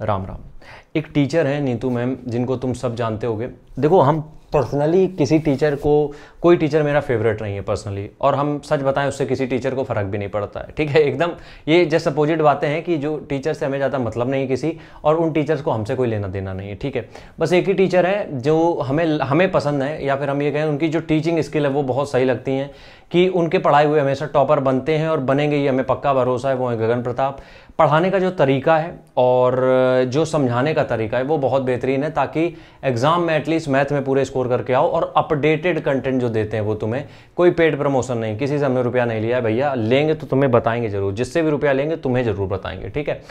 राम राम। एक टीचर है नीतू मैम, जिनको तुम सब जानते होगे। देखो, हम पर्सनली किसी टीचर को, कोई टीचर मेरा फेवरेट नहीं है पर्सनली, और हम सच बताएं उससे किसी टीचर को फ़र्क भी नहीं पड़ता है, ठीक है। एकदम ये जस्ट अपोजिट बातें हैं कि जो टीचर से हमें ज़्यादा मतलब नहीं किसी, और उन टीचर्स को हमसे कोई लेना देना नहीं है, ठीक है। बस एक ही टीचर है जो हमें पसंद है, या फिर हम ये कहें उनकी जो टीचिंग स्किल है वो बहुत सही लगती हैं, कि उनके पढ़ाए हुए हमेशा टॉपर बनते हैं और बनेंगे, ये हमें पक्का भरोसा है। वो है गगन प्रताप। पढ़ाने का जो तरीका है और जो समझाने का तरीका है वो बहुत बेहतरीन है, ताकि एग्जाम में एटलीस्ट मैथ में पूरे स्कोर करके आओ। और अपडेटेड कंटेंट जो देते हैं वो तुम्हें, कोई पेड प्रमोशन नहीं, किसी से हमने रुपया नहीं लिया है भैया, लेंगे तो तुम्हें बताएंगे जरूर, जिससे भी रुपया लेंगे तुम्हें जरूर बताएंगे, ठीक है।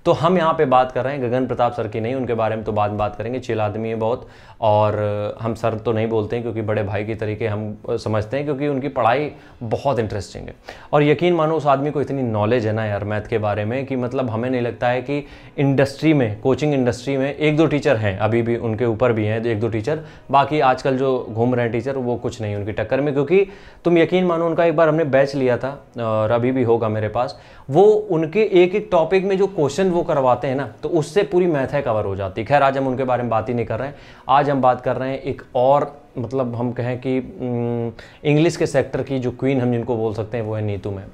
तो हम यहाँ पे बात कर रहे हैं गगन प्रताप सर की नहीं, उनके बारे में तो बाद में बात करेंगे। चिल आदमी है बहुत, और हम सर तो नहीं बोलते हैं क्योंकि बड़े भाई की तरीके हम समझते हैं, क्योंकि उनकी पढ़ाई बहुत इंटरेस्टिंग है। और यकीन मानो उस आदमी को इतनी नॉलेज है ना यार मैथ के बारे में, कि मतलब हमें नहीं लगता है कि इंडस्ट्री में, कोचिंग इंडस्ट्री में एक दो टीचर हैं, अभी भी उनके ऊपर भी हैं एक दो टीचर, बाकी आजकल जो घूम रहे हैं टीचर वो कुछ नहीं उनकी टक्कर में। क्योंकि तुम यकीन मानो, उनका एक बार हमने बैच लिया था, और अभी भी होगा मेरे पास, वो उनके एक एक टॉपिक में जो क्वेश्चन वो करवाते हैं ना, तो उससे पूरी मैथ है कवर हो जाती है। खैर, आज हम उनके बारे में बात ही नहीं कर रहे हैं। आज हम बात कर रहे हैं एक और, मतलब हम कहें कि इंग्लिश के सेक्टर की जो क्वीन हम जिनको बोल सकते हैं, वो है नीतू मैम।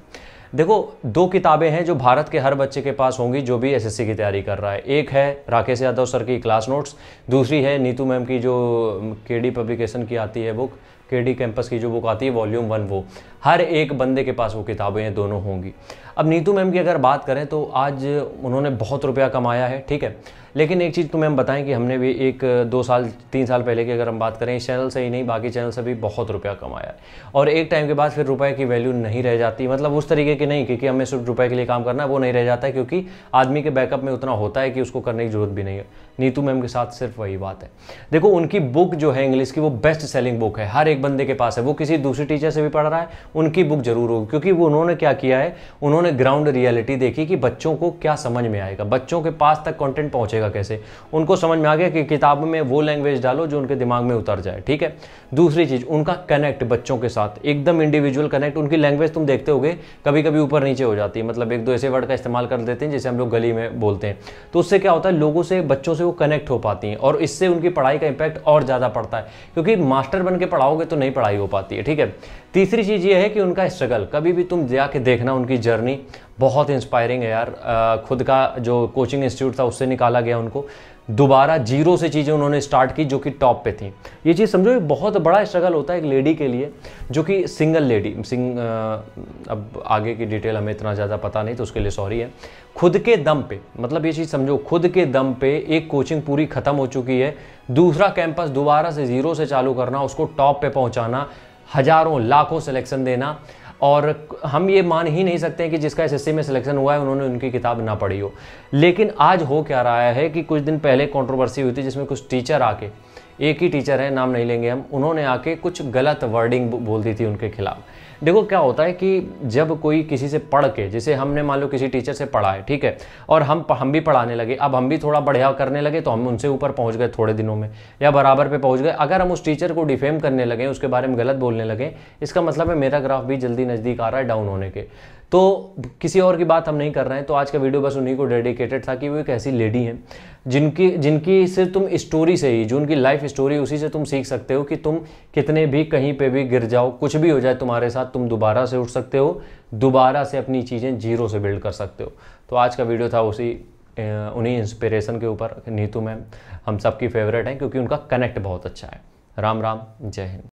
देखो, दो किताबें हैं जो भारत के हर बच्चे के पास होंगी जो भी एसएससी की तैयारी कर रहा है। एक है राकेश यादव सर की क्लास नोट्स, दूसरी है नीतू मैम की जो केडी पब्लिकेशन की आती है बुक, केडी कैंपस की जो बुक आती है वॉल्यूम 1, वो हर एक बंदे के पास वो किताबें दोनों होंगी। अब नीतू मैम की अगर बात करें तो आज उन्होंने बहुत रुपया कमाया है, ठीक है। लेकिन एक चीज़ तुम्हें हम बताएं कि हमने भी 1-2 साल 3 साल पहले की अगर हम बात करें, इस चैनल से ही नहीं बाकी चैनल से भी बहुत रुपया कमाया है। और एक टाइम के बाद फिर रुपए की वैल्यू नहीं रह जाती, मतलब उस तरीके की नहीं क्योंकि हमें सिर्फ रुपए के लिए काम करना है, वो नहीं रह जाता है, क्योंकि आदमी के बैकअप में उतना होता है कि उसको करने की जरूरत भी नहीं है। नीतू मैम के साथ सिर्फ वही बात है। देखो, उनकी बुक जो है इंग्लिश की, वो बेस्ट सेलिंग बुक है, हर एक बंदे के पास है। वो किसी दूसरी टीचर से भी पढ़ रहा है, उनकी बुक जरूर होगी, क्योंकि वो उन्होंने क्या किया है, उन्होंने ग्राउंड रियलिटी देखी कि बच्चों को क्या समझ में आएगा, बच्चों के पास तक कंटेंट पहुंचेगा कैसे। उनको समझ में आ गया कि किताब में वो लैंग्वेज डालो जो उनके दिमाग में उतर जाए, ठीक है। दूसरी चीज, उनका कनेक्ट बच्चों के साथ एकदम इंडिविजुअल कनेक्ट। उनकी लैंग्वेज तुम देखते होगे कभी कभी ऊपर नीचे हो जाती है, मतलब एक दो ऐसे वर्ड का इस्तेमाल कर देते हैं जैसे हम लोग गली में बोलते हैं, तो उससे क्या होता है, लोगों से, बच्चों से वो कनेक्ट हो पाती हैं, और इससे उनकी पढ़ाई का इंपैक्ट और ज्यादा पड़ता है, क्योंकि मास्टर बन के पढ़ाओगे तो नहीं पढ़ाई हो पाती है, ठीक है। तीसरी चीज ये है कि उनका स्ट्रगल, कभी भी तुम जाके देखना उनकी जर्नी बहुत इंस्पायरिंग है यार। खुद का जो कोचिंग इंस्टीट्यूट था उससे निकाला गया उनको, दोबारा जीरो से चीज़ें उन्होंने स्टार्ट की जो कि टॉप पे थी। ये चीज़ समझो, ये बहुत बड़ा स्ट्रगल होता है एक लेडी के लिए, जो कि सिंगल लेडी, अब आगे की डिटेल हमें इतना ज़्यादा पता नहीं तो उसके लिए सॉरी है। खुद के दम पे, मतलब ये चीज़ समझो, खुद के दम पे एक कोचिंग पूरी खत्म हो चुकी है, दूसरा कैंपस दोबारा से जीरो से चालू करना, उसको टॉप पे पहुँचाना, हज़ारों लाखों सिलेक्शन देना। और हम ये मान ही नहीं सकते कि जिसका एसएससी में सिलेक्शन हुआ है उन्होंने उनकी किताब ना पढ़ी हो। लेकिन आज हो क्या रहा है कि कुछ दिन पहले कंट्रोवर्सी हुई थी जिसमें कुछ टीचर आके, एक ही टीचर है, नाम नहीं लेंगे हम, उन्होंने आके कुछ गलत वर्डिंग बोल दी थी उनके खिलाफ। देखो क्या होता है कि जब कोई किसी से पढ़ के, जैसे हमने मान लो किसी टीचर से पढ़ा है, ठीक है, और हम भी पढ़ाने लगे, अब हम भी थोड़ा बढ़िया करने लगे तो हम उनसे ऊपर पहुंच गए थोड़े दिनों में, या बराबर पे पहुंच गए। अगर हम उस टीचर को डिफेम करने लगे, उसके बारे में गलत बोलने लगे, इसका मतलब है मेरा ग्राफ भी जल्दी नज़दीक आ रहा है डाउन होने के। तो किसी और की बात हम नहीं कर रहे हैं। तो आज का वीडियो बस उन्हीं को डेडिकेटेड था कि वो एक ऐसी लेडी हैं जिनकी से तुम स्टोरी से ही, जो उनकी लाइफ स्टोरी, उसी से तुम सीख सकते हो कि तुम कितने भी कहीं पे भी गिर जाओ, कुछ भी हो जाए तुम्हारे साथ, तुम दोबारा से उठ सकते हो, दोबारा से अपनी चीज़ें जीरो से बिल्ड कर सकते हो। तो आज का वीडियो था उन्हीं इंस्पिरेशन के ऊपर। नीतू मैम हम सबकी फेवरेट हैं क्योंकि उनका कनेक्ट बहुत अच्छा है। राम राम, जय हिंद।